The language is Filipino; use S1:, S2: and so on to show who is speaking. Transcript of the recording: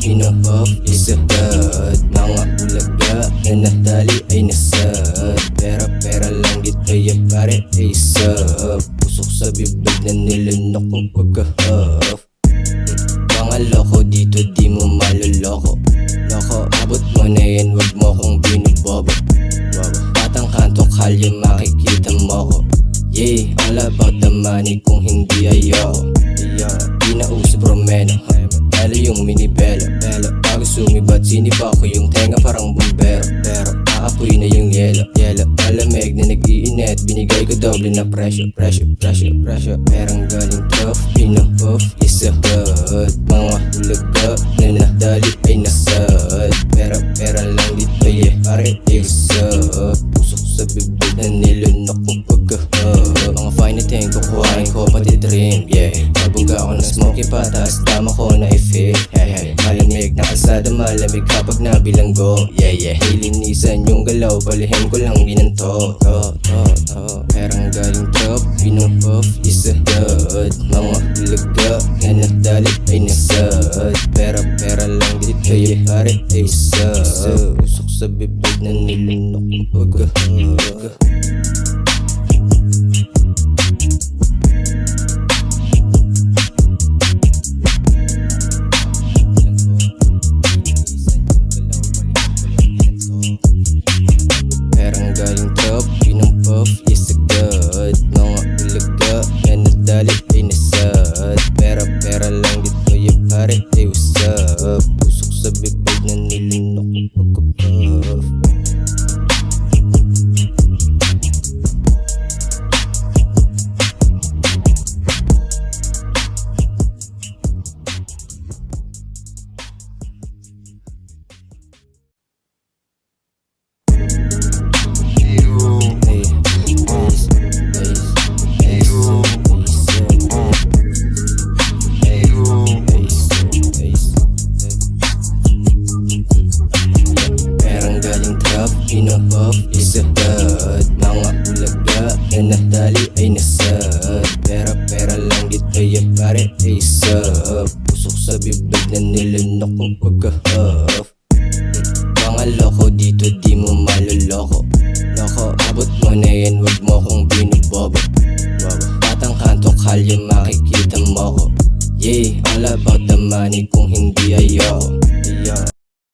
S1: Pinupuff isagad. Mga ulaga na natali ay nasad. Pera lang dito ya pare ay sub. Pusok sa bibig na nilunok kong pagka-huff. Mga loko dito di mo maluloko. Loko, abot mo na yan, wag mo kong binubobo. Batang kanto kalye makikita mo ko. Yeah, all about the money kung hindi ayoko. Di na uso promeno, talo yung minibelo. Bago sumibat, siniba ko yung tenga parang bumbero. Pero aapoy na yung yelo. Malamig na nag-iinit, binigay ko doble na presyo. Perang galing tough, pinupuff isagad. Mga hulaga na nadali ay nasad. Pera lang dito pare isag. Pusok sa bibig na nilunok kong pagka-hug. Mga fine thing kukuhain ko pati dream, yeah. Mabuga ako ng smoky patas, tama ko na i-fit. Malamig na kalsada, malamig kapag nabilanggo, yeah. Nilinisan yung galaw, balihin ko lang ginanto. Perang galing top, pinupuff isagad. Mga hulaga na nadali ay nasad. Pera lang dito pare ay isag. Pusok sa bibig na nilunok kong pagka-hug. Perang galing top, pinupuff isagad. Mga ulaga na nadali ay nasad. Pera lang dito ya pare ay usap. Pusok sa bibig na nilunok kong pagka-puff. Pinupuff isagad. Mga ulaga na nadali ay nasad. Pera lang dito ya pare ay sub. Pusok sa bibig na nilunok kong pagka-huff. Mga loko dito di mo maluloko. Loko, abot mo na yan, wag mo kong binubobo. Batang kanto kalye makikita mo ko. Yeah, all about the money kung hindi ayoko.